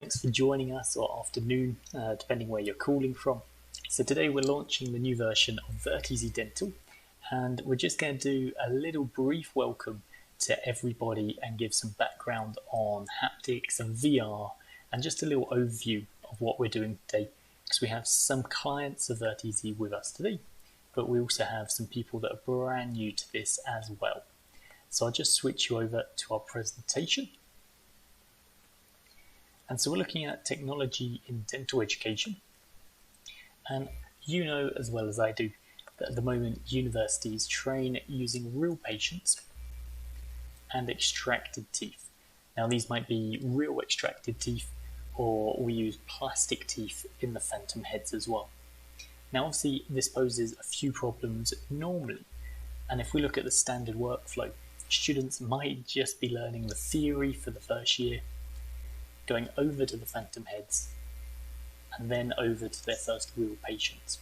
Thanks for joining us, or afternoon, depending where you're calling from. So today we're launching the new version of Virteasy Dental, and we're just going to do a little brief welcome to everybody and give some background on haptics and VR, and just a little overview of what we're doing today, because we have some clients of Virteasy with us today, but we also have some people that are brand new to this as well. So I'll just switch you over to our presentation. And so we're looking at technology in dental education. And you know as well as I do that at the moment universities train using real patients and extracted teeth. Now these might be real extracted teeth, or we use plastic teeth in the phantom heads as well. Now obviously this poses a few problems normally, and if we look at the standard workflow, students might just be learning the theory for the first year, going over to the phantom heads, and then over to their first real patients.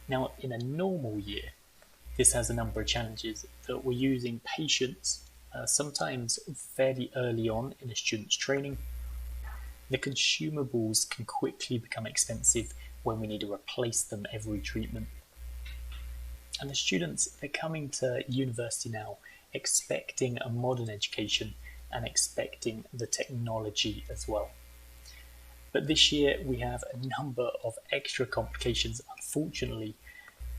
Now in a normal year, this has a number of challenges that we're using patients sometimes fairly early on in a student's training. The consumables can quickly become expensive when we need to replace them every treatment. And the students, they're coming to university now expecting a modern education and expecting the technology as well. But this year we have a number of extra complications. Unfortunately,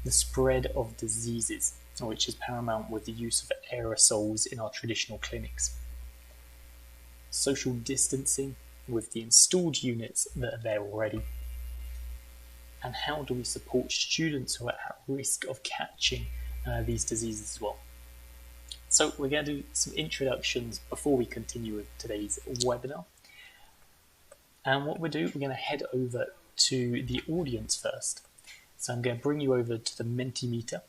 the spread of diseases, which is paramount with the use of aerosols in our traditional clinics. Social distancing with the installed units that are there already. And how do we support students who are at risk of catching these diseases as well? So we're going to do some introductions before we continue with today's webinar. And what we'll do, we're going to head over to the audience first. So I'm going to bring you over to the Mentimeter.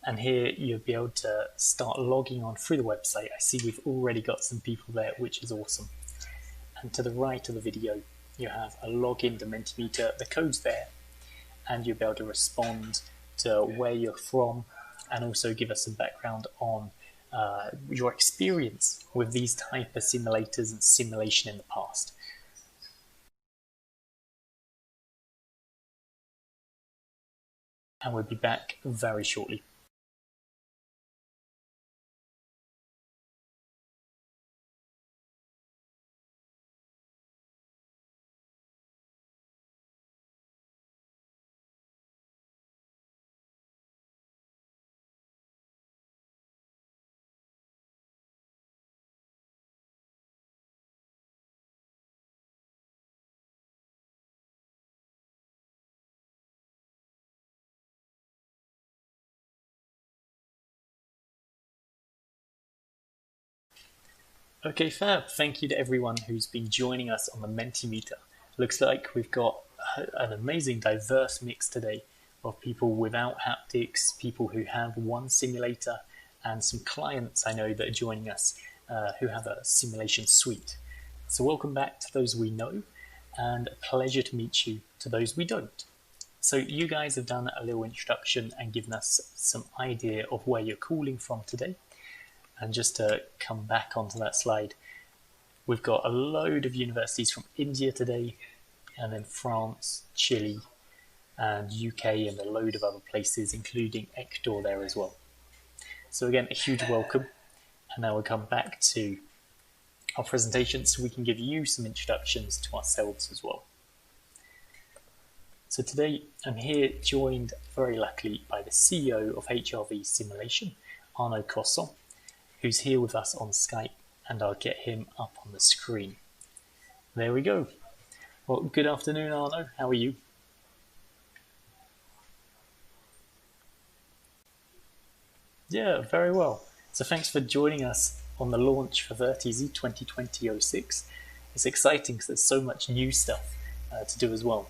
And here you'll be able to start logging on through the website. I see we've already got some people there, which is awesome. And to the right of the video, you have a login to Mentimeter. The code's there, and you'll be able to respond to where you're from, and also give us some background on your experience with these type of simulators and simulation in the past. And we'll be back very shortly. Okay, fab. Thank you to everyone who's been joining us on the Mentimeter. Looks like we've got an amazing diverse mix today of people without haptics, people who have one simulator, and some clients I know that are joining us who have a simulation suite. So welcome back to those we know, and a pleasure to meet you to those we don't. So you guys have done a little introduction and given us some idea of where you're calling from today. And just to come back onto that slide, we've got a load of universities from India today, and then France, Chile, and UK, and a load of other places, including Ecuador there as well. So again, a huge welcome. And now we'll come back to our presentation so we can give you some introductions to ourselves as well. So today I'm here joined very luckily by the CEO of HRV Simulation, Arnaud Cosson, who's here with us on Skype, and I'll get him up on the screen. There we go. Well, good afternoon, Arnaud. How are you? Yeah, very well. So thanks for joining us on the launch for Virteasy 2020-06. It's exciting because there's so much new stuff to do as well.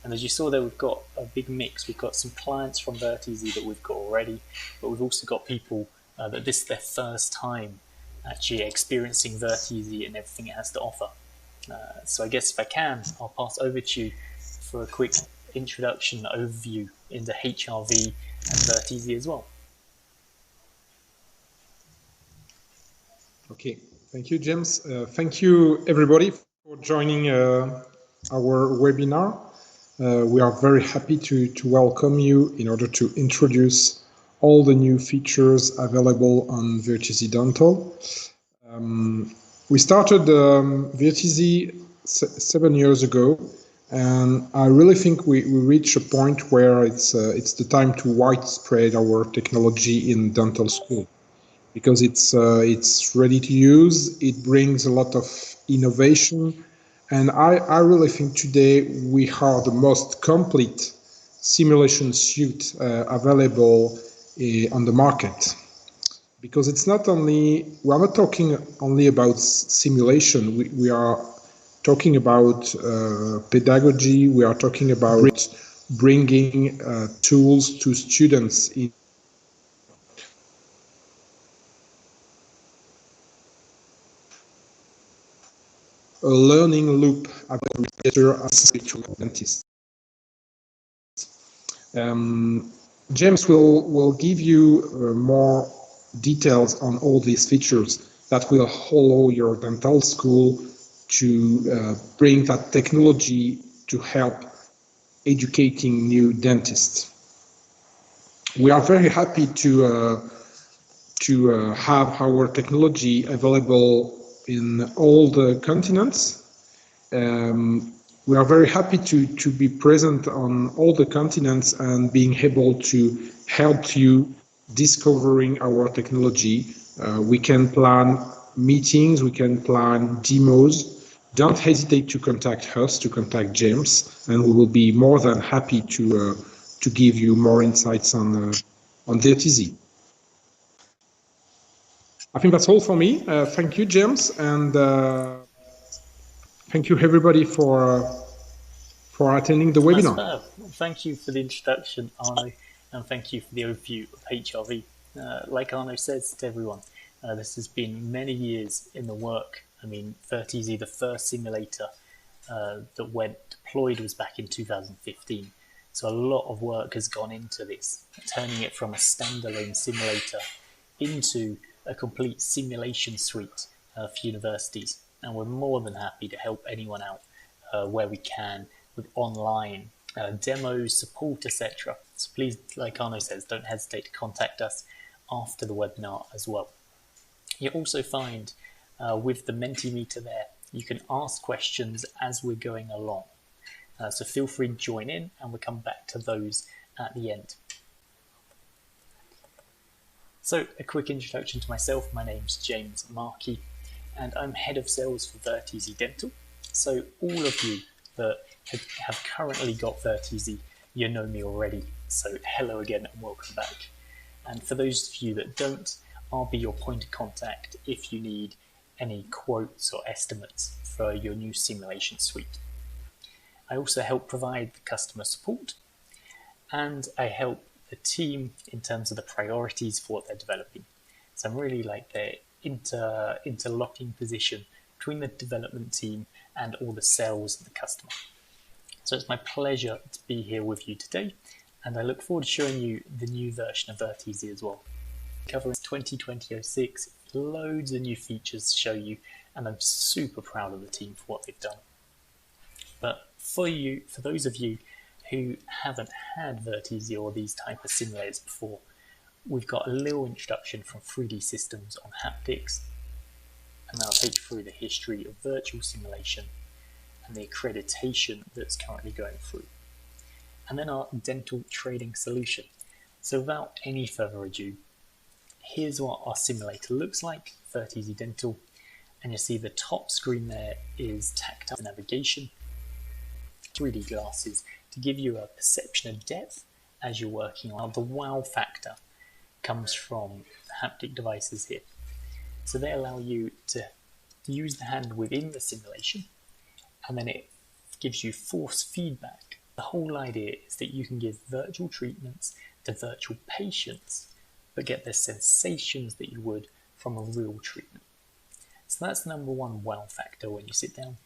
And as you saw there, we've got a big mix. We've got some clients from Virteasy that we've got already, but we've also got people that this is their first time actually experiencing Virteasy and everything it has to offer. So I guess if I can, I'll pass over to you for a quick introduction overview into HRV and Virteasy as well. Okay, Thank you, James. Thank you, everybody, for joining our webinar. We are very happy to welcome you in order to introduce all the new features available on Virteasy Dental. We started Virteasy 7 years ago, and I really think we reached a point where it's the time to widespread our technology in dental school, because it's ready to use. It brings a lot of innovation, and I really think today we are the most complete simulation suite available on the market. Because it's not only, we are not talking only about simulation, we are talking about pedagogy, we are talking about bringing tools to students in a learning loop about dentists. James will give you more details on all these features that will allow your dental school to bring that technology to help educating new dentists. We are very happy to have our technology available in all the continents. We are very happy to be present on all the continents and being able to help you discovering our technology. We can plan meetings, we can plan demos. Don't hesitate to contact us, to contact James, and we will be more than happy to give you more insights on Virteasy. I think that's all for me. Thank you, James, and thank you everybody for attending the webinar. That's fair. Thank you for the introduction, Arno, and thank you for the overview of HRV. Like Arno says to everyone, this has been many years in the work. I mean, Virteasy, the first simulator that went deployed was back in 2015. So a lot of work has gone into this, turning it from a standalone simulator into a complete simulation suite for universities. And we're more than happy to help anyone out where we can with online demos, support, etc. So please, like Arno says, don't hesitate to contact us after the webinar as well. You'll also find with the Mentimeter there, you can ask questions as we're going along. So feel free to join in, and we'll come back to those at the end. So a quick introduction to myself. My name's James Markey, and I'm Head of Sales for Virteasy Dental. So all of you that have currently got Virteasy, you know me already. So hello again and welcome back. And for those of you that don't, I'll be your point of contact if you need any quotes or estimates for your new simulation suite. I also help provide the customer support, and I help the team in terms of the priorities for what they're developing. So I'm really like the interlocking position between the development team and all the sales and the customer. So it's my pleasure to be here with you today, and I look forward to showing you the new version of Virteasy as well. Covering 2020-06, loads of new features to show you, and I'm super proud of the team for what they've done. But for those of you who haven't had Virteasy or these type of simulators before, we've got a little introduction from 3D Systems on haptics, and I'll take you through the history of virtual simulation and the accreditation that's currently going through. And then our dental trading solution. So without any further ado, here's what our simulator looks like, Virteasy Dental, and you see the top screen there is tactile navigation, 3D glasses to give you a perception of depth as you're working on. The wow factor comes from the haptic devices here. So they allow you to use the hand within the simulation, and then it gives you force feedback. The whole idea is that you can give virtual treatments to virtual patients, but get the sensations that you would from a real treatment. So that's the number one wow factor when you sit down.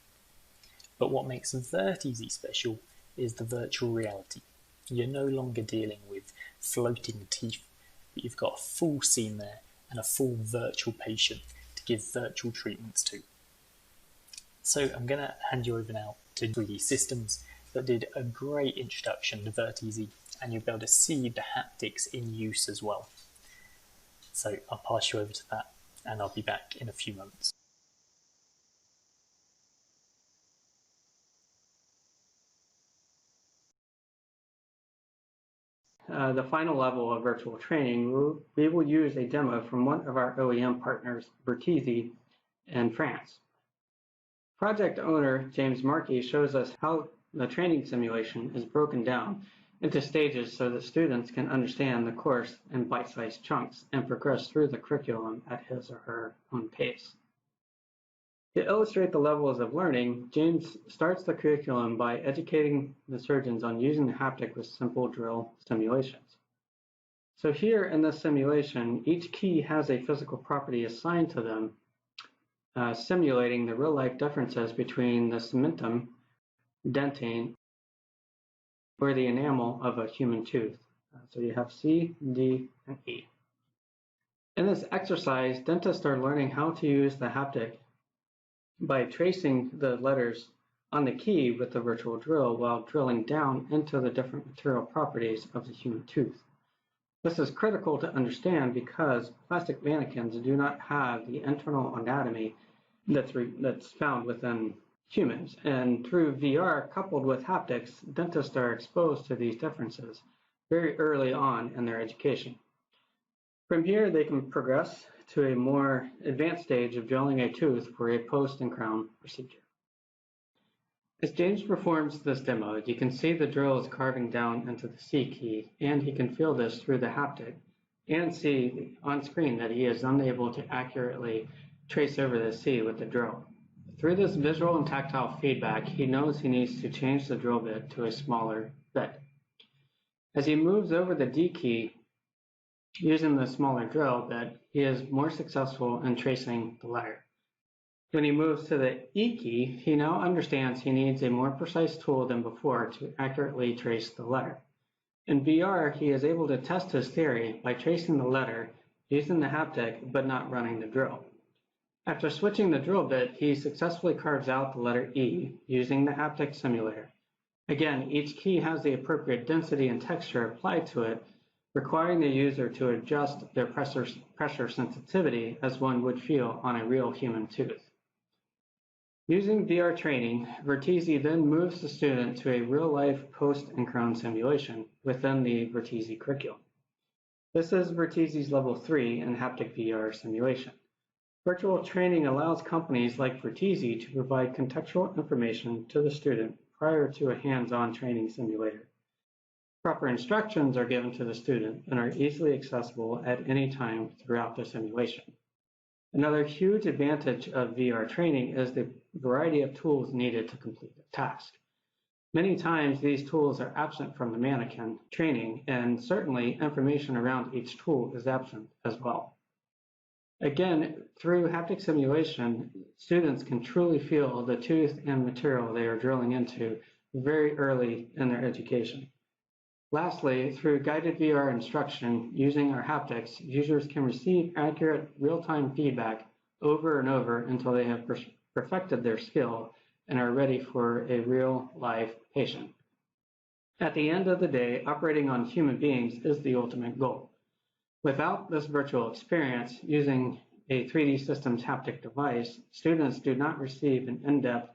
But what makes Virteasy special is the virtual reality. You're no longer dealing with floating teeth, but you've got a full scene there and a full virtual patient to give virtual treatments to. So I'm going to hand you over now to 3D Systems that did a great introduction to Virteasy, and you'll be able to see the haptics in use as well. So I'll pass you over to that, and I'll be back in a few moments. The final level of virtual training, we will use a demo from one of our OEM partners, Virteasy, in France. Project owner James Markey shows us how the training simulation is broken down into stages so that students can understand the course in bite-sized chunks and progress through the curriculum at his or her own pace. To illustrate the levels of learning, James starts the curriculum by educating the surgeons on using the haptic with simple drill simulations. So here in this simulation, each key has a physical property assigned to them, simulating the real-life differences between the cementum, dentine, or the enamel of a human tooth. So you have C, D, and E. In this exercise, dentists are learning how to use the haptic by tracing the letters on the key with the virtual drill while drilling down into the different material properties of the human tooth. This is critical to understand because plastic mannequins do not have the internal anatomy that's found within humans, and through VR coupled with haptics, dentists are exposed to these differences very early on in their education. From here, they can progress to a more advanced stage of drilling a tooth for a post and crown procedure. As James performs this demo, you can see the drill is carving down into the C key, and he can feel this through the haptic and see on screen that he is unable to accurately trace over the C with the drill. Through this visual and tactile feedback, he knows he needs to change the drill bit to a smaller bit. As he moves over the D key, using the smaller drill bit, he is more successful in tracing the letter. When he moves to the E key, he now understands he needs a more precise tool than before to accurately trace the letter. In VR, he is able to test his theory by tracing the letter using the haptic but not running the drill. After switching the drill bit, he successfully carves out the letter E using the haptic simulator. Again, each key has the appropriate density and texture applied to it, requiring the user to adjust their pressure sensitivity as one would feel on a real human tooth. Using VR training, Virteasy then moves the student to a real-life post and crown simulation within the Virteasy curriculum. This is Virteasy's Level 3 in haptic VR simulation. Virtual training allows companies like Virteasy to provide contextual information to the student prior to a hands-on training simulator. Proper instructions are given to the student and are easily accessible at any time throughout the simulation. Another huge advantage of VR training is the variety of tools needed to complete the task. Many times these tools are absent from the mannequin training, and certainly information around each tool is absent as well. Again, through haptic simulation, students can truly feel the tooth and material they are drilling into very early in their education. Lastly, through guided VR instruction using our haptics, users can receive accurate real-time feedback over and over until they have perfected their skill and are ready for a real-life patient. At the end of the day, operating on human beings is the ultimate goal. Without this virtual experience, using a 3D Systems haptic device, students do not receive an in-depth,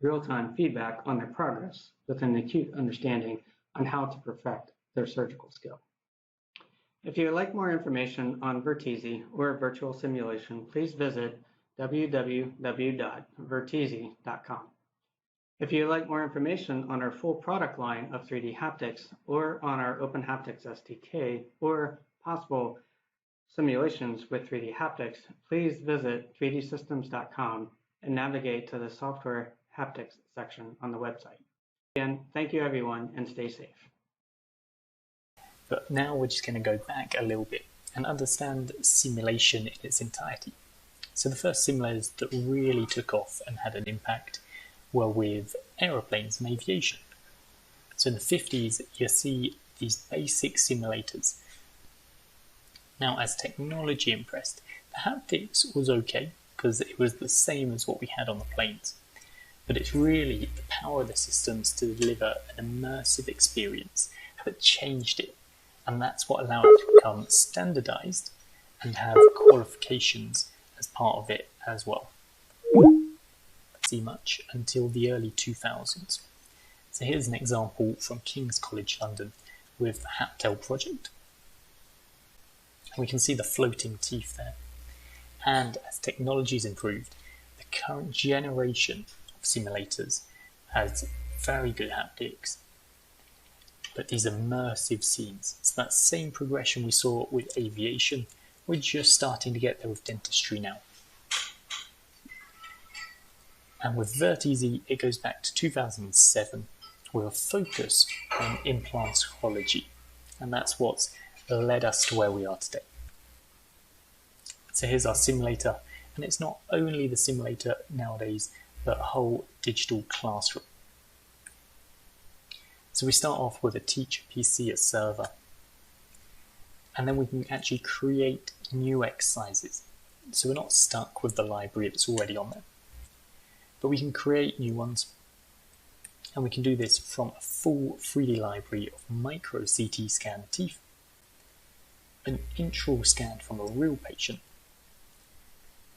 real-time feedback on their progress with an acute understanding on how to perfect their surgical skill. If you would like more information on Virteasy or virtual simulation, please visit www.virteasy.com. If you would like more information on our full product line of 3D haptics or on our Open Haptics SDK or possible simulations with 3D haptics, please visit 3dsystems.com and navigate to the software haptics section on the website. Again, thank you everyone and stay safe. But now we're just going to go back a little bit and understand simulation in its entirety. So the first simulators that really took off and had an impact were with aeroplanes and aviation. So in the 50s, you see these basic simulators. Now, as technology impressed, the haptics was okay, because it was the same as what we had on the planes. But it's really the power of the systems to deliver an immersive experience that changed it. And that's what allowed it to become standardized and have qualifications as part of it as well. See much until the early 2000s. So here's an example from King's College London with the HapTel project. We can see the floating teeth there. And as technology's improved, the current generation of simulators has very good haptics, but these immersive scenes. It's that same progression we saw with aviation. We're just starting to get there with dentistry now. And with Virteasy, it goes back to 2007 with a focus on implantology. And that's what's led us to where we are today. So here's our simulator, and it's not only the simulator nowadays, but a whole digital classroom. So we start off with a teacher PC, a server, and then we can actually create new exercises. So we're not stuck with the library that's already on there, but we can create new ones. And we can do this from a full 3D library of micro CT scan teeth, an intral scan from a real patient,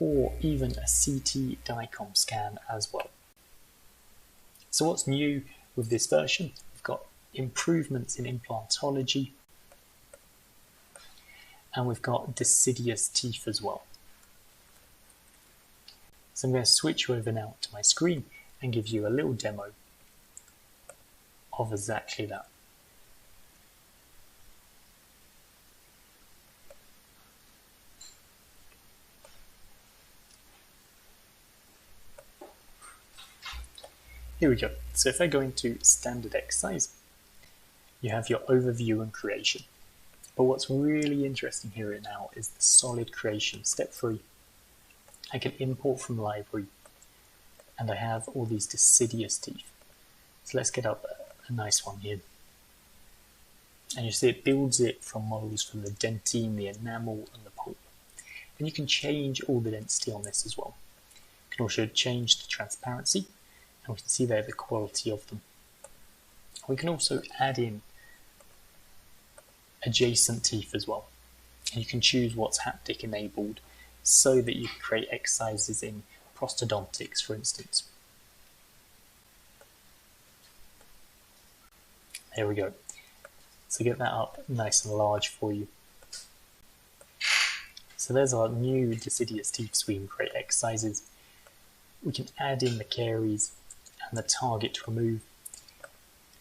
or even a CT DICOM scan as well. So what's new with this version? We've got improvements in implantology, and we've got deciduous teeth as well. So I'm going to switch over now to my screen and give you a little demo of exactly that. Here we go. So if I go into standard exercise, you have your overview and creation. But what's really interesting here now is the solid creation, step 3. I can import from library, and I have all these deciduous teeth. So let's get up a nice one here. And you see it builds it from models from the dentine, the enamel, and the pulp. And you can change all the density on this as well. You can also change the transparency, and we can see there the quality of them. We can also add in adjacent teeth as well. And you can choose what's haptic enabled so that you can create exercises in prosthodontics, for instance. There we go. So get that up nice and large for you. So there's our new deciduous teeth, so we can create exercises. We can add in the caries and the target to remove.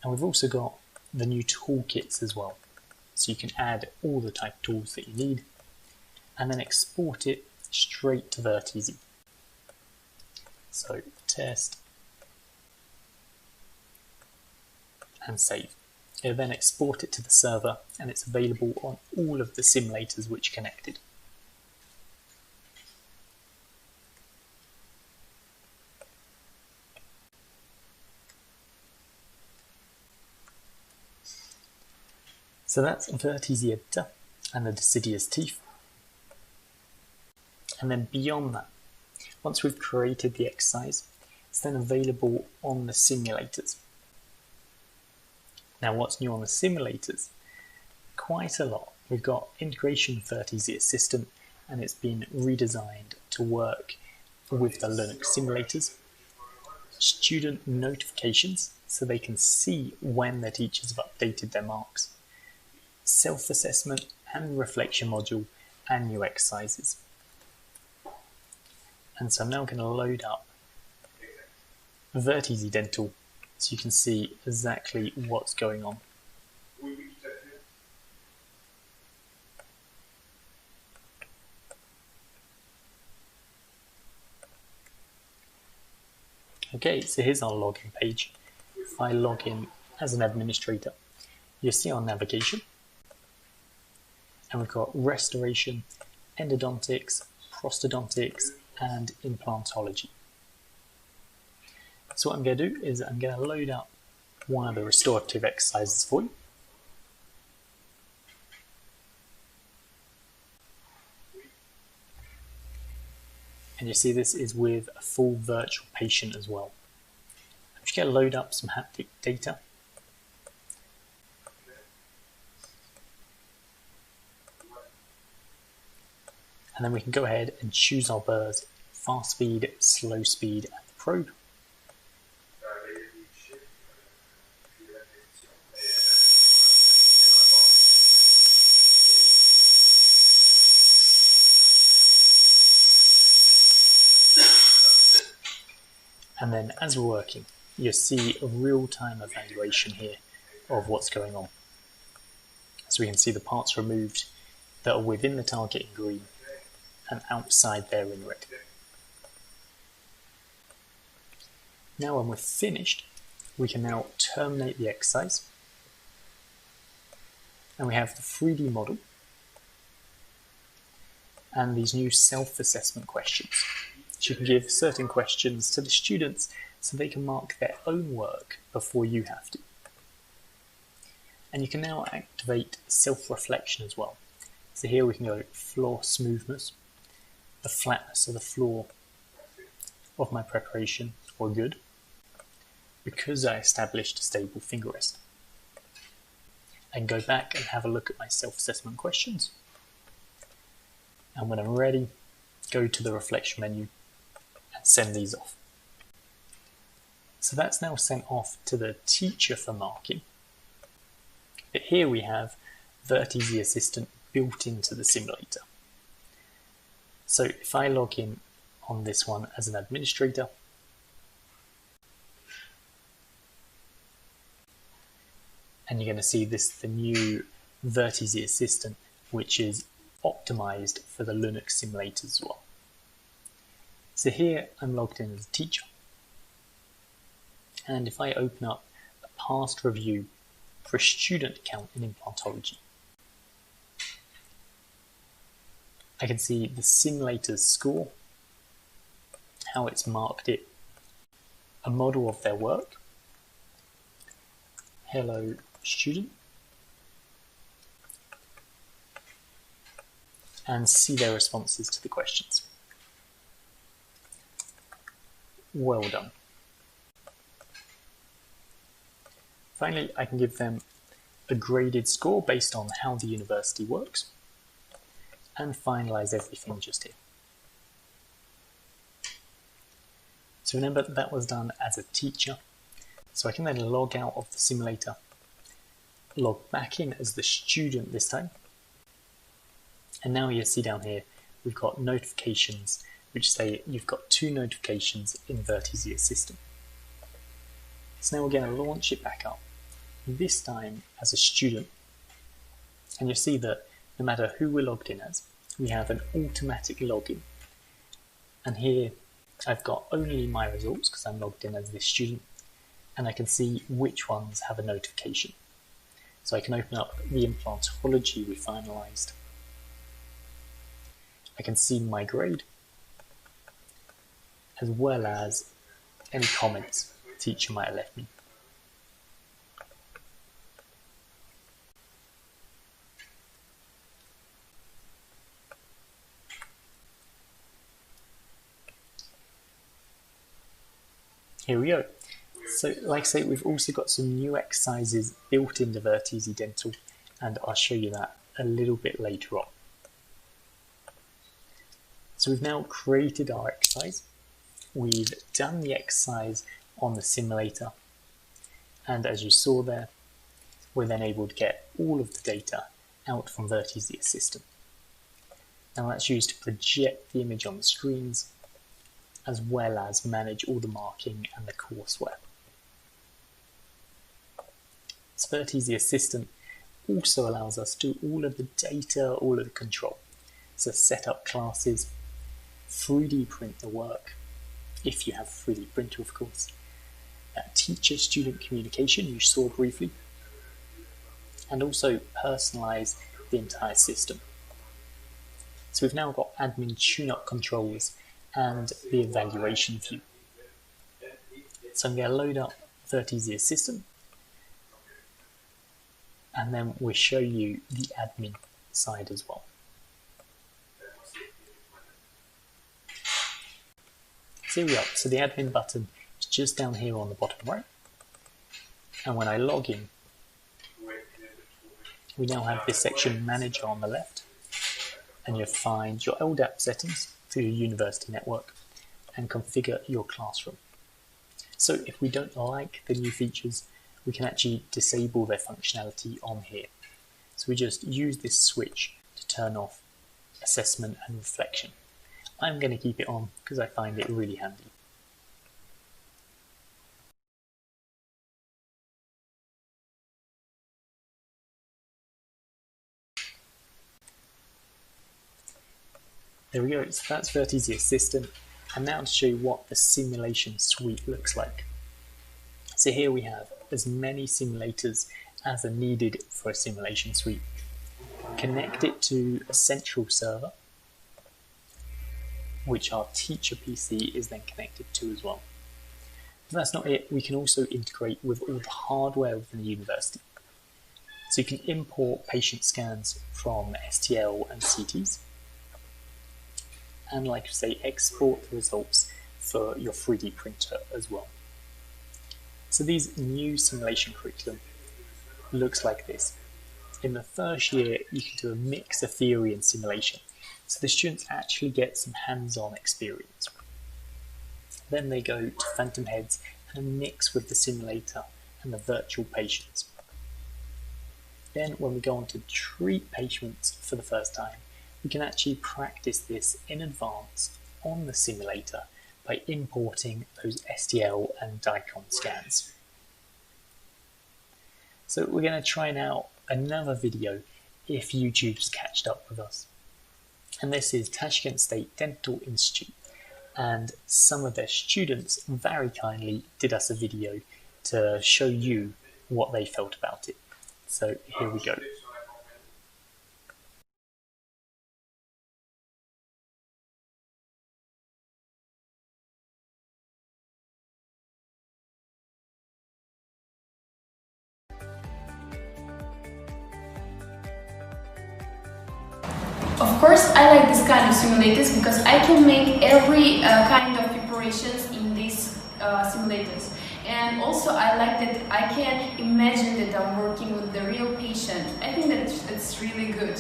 And we've also got the new toolkits as well. So you can add all the type of tools that you need and then export it straight to Virteasy. So test and save. It'll then export it to the server and it's available on all of the simulators which connected. So that's Virteasy and the deciduous teeth. And then beyond that, once we've created the exercise, it's then available on the simulators. Now what's new on the simulators? Quite a lot. We've got integration of Virteasy Assistant, and it's been redesigned to work with the Linux simulators. Student notifications, so they can see when their teachers have updated their marks. Self-assessment and reflection module and new exercises. And so I'm now going to load up Virteasy Dental so you can see exactly what's going on. Okay, so here's our login page. If I log in as an administrator, you'll see our navigation. And we've got restoration, endodontics, prosthodontics, and implantology. So what I'm going to do is I'm going to load up one of the restorative exercises for you. And you see this is with a full virtual patient as well. I'm just going to load up some haptic data. And then we can go ahead and choose our burrs, fast speed, slow speed, and the probe. And then as we're working, you'll see a real-time evaluation here of what's going on. So we can see the parts removed that are within the target in green and outside there in red. Now when we're finished, we can now terminate the exercise. And we have the 3D model and these new self-assessment questions. So you can give certain questions to the students so they can mark their own work before you have to. And you can now activate self-reflection as well. So here we can go floor smoothness, the flatness of the floor of my preparation were good because I established a stable finger rest. I can go back and have a look at my self-assessment questions. And when I'm ready, go to the reflection menu and send these off. So that's now sent off to the teacher for marking. But here we have Virteasy Assistant built into the simulator. So if I log in on this one as an administrator, and you're going to see this, the new Virteasy Assistant, which is optimized for the Linux simulators as well. So here I'm logged in as a teacher. And if I open up a past review for a student account in implantology, I can see the simulator's score, how it's marked it, a model of their work, hello student, and see their responses to the questions. Well done. Finally, I can give them a graded score based on how the university works and finalize everything just here. So remember that was done as a teacher. So I can then log out of the simulator, log back in as the student this time. And now you see down here, we've got notifications which say you've got 2 notifications in Virteasy Assistant. So now we're going to launch it back up, this time as a student. And you'll see that no matter who we're logged in as, we have an automatic login. And here I've got only my results because I'm logged in as this student, and I can see which ones have a notification. So I can open up the implantology we finalized. I can see my grade, as well as any comments the teacher might have left me. Here we go. So like I say, we've also got some new exercises built into Virteasy Dental, and I'll show you that a little bit later on. So we've now created our exercise. We've done the exercise on the simulator, and as you saw there, we're then able to get all of the data out from Virteasy Assistant. Now that's used to project the image on the screens, as well as manage all the marking and the courseware. So Virteasy Assistant also allows us to do all of the data, all of the control. So set up classes, 3D print the work, if you have a 3D printer of course, teacher-student communication you saw briefly, and also personalize the entire system. So we've now got admin tune-up controls and the evaluation view. So I'm going to load up Virteasy Assistant, and then we'll show you the admin side as well. So here we are. So the admin button is just down here on the bottom right. And when I log in, we now have this section Manager on the left. And you'll find your LDAP settings for your university network and configure your classroom. So if we don't like the new features, we can actually disable their functionality on here. So we just use this switch to turn off assessment and reflection. I'm going to keep it on because I find it really handy. There we go, so that's Virteasy Assistant. And now to show you what the simulation suite looks like. So here we have as many simulators as are needed for a simulation suite. Connect it to a central server, which our teacher PC is then connected to as well. But that's not it, we can also integrate with all the hardware within the university. So you can import patient scans from STL and CTs, and like I say, export the results for your 3D printer as well. So these new simulation curriculum looks like this. In the first year, you can do a mix of theory and simulation, so the students actually get some hands-on experience. Then they go to phantom heads and mix with the simulator and the virtual patients. Then when we go on to treat patients for the first time, we can actually practice this in advance on the simulator by importing those STL and DICOM scans. So we're going to try now another video if YouTube's catched up with us. And this is Tashkent State Dental Institute, and some of their students very kindly did us a video to show you what they felt about it. So here we go. Of course, I like this kind of simulators because I can make every kind of preparations in these simulators. And also I like that I can imagine that I'm working with the real patient. I think that it's really good.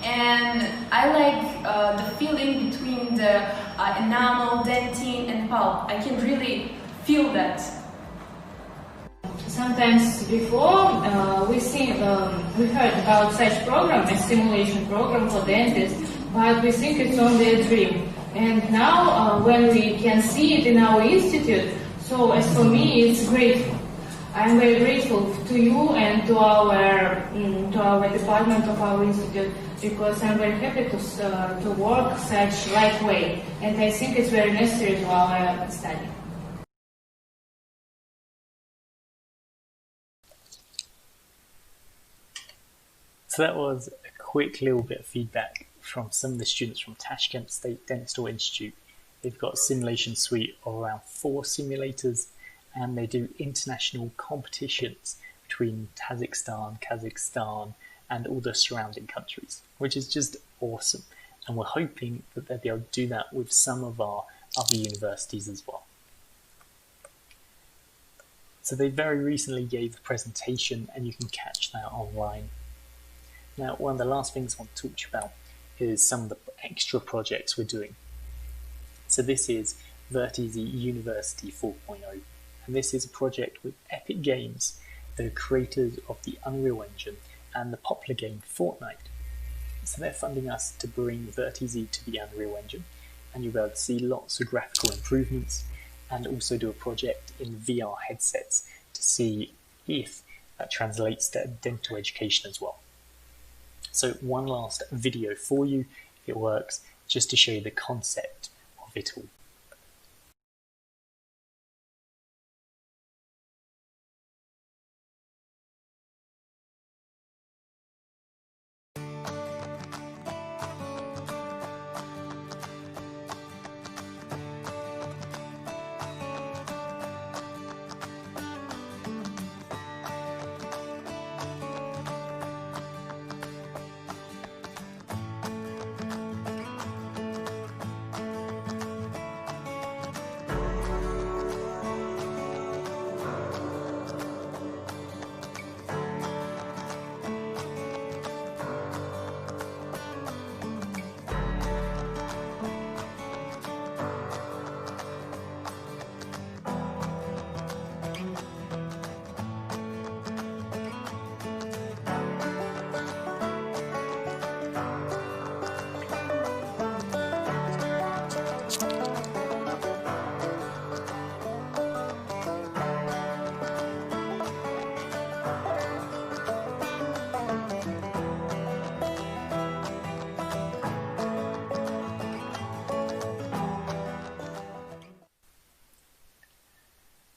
And I like the feeling between the enamel, dentine and pulp. I can really feel that. Sometimes before we heard about such program, a simulation program for dentists, but we think it's only a dream. And now when we can see it in our institute, so as for me it's great. I'm very grateful to you and to our department of our institute, because I'm very happy to work such right way, and I think it's very necessary to our study. So that was a quick little bit of feedback from some of the students from Tashkent State Dental Institute. They've got a simulation suite of around 4 simulators, and they do international competitions between Kazakhstan and all the surrounding countries, which is just awesome. And we're hoping that they'll be able to do that with some of our other universities as well. So they very recently gave a presentation, and you can catch that online. Now, one of the last things I want to talk to you about is some of the extra projects we're doing. So this is Virteasy University 4.0, and this is a project with Epic Games, the creators of the Unreal Engine and the popular game Fortnite. So they're funding us to bring Virteasy to the Unreal Engine, and you'll be able to see lots of graphical improvements, and also do a project in VR headsets to see if that translates to dental education as well. So one last video for you, if it works, just to show you the concept of it all.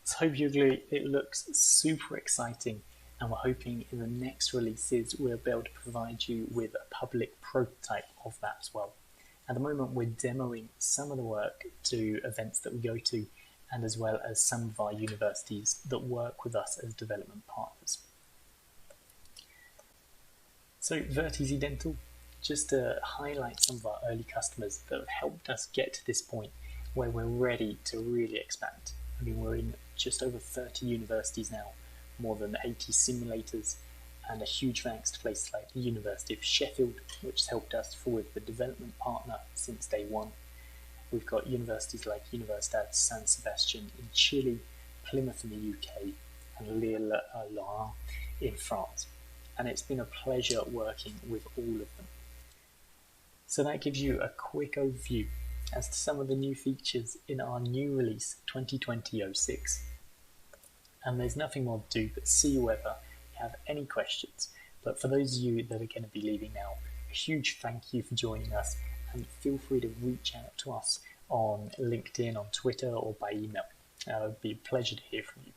So hopefully it looks super exciting, and we're hoping in the next releases we'll be able to provide you with a public prototype of that as well. At the moment we're demoing some of the work to events that we go to, and as well as some of our universities that work with us as development partners. So Virteasy Dental, just to highlight some of our early customers that have helped us get to this point where we're ready to really expand. I mean, we're in just over 30 universities now, more than 80 simulators, and a huge thanks to places like the University of Sheffield, which has helped us forward the development partner since day one. We've got universities like Universidad San Sebastian in Chile, Plymouth in the UK, and Lille in France. And it's been a pleasure working with all of them. So that gives you a quick overview as to some of the new features in our new release 2020-06. And there's nothing more to do but see you whether you have any questions. But for those of you that are going to be leaving now, a huge thank you for joining us, and feel free to reach out to us on LinkedIn, on Twitter, or by email. It would be a pleasure to hear from you.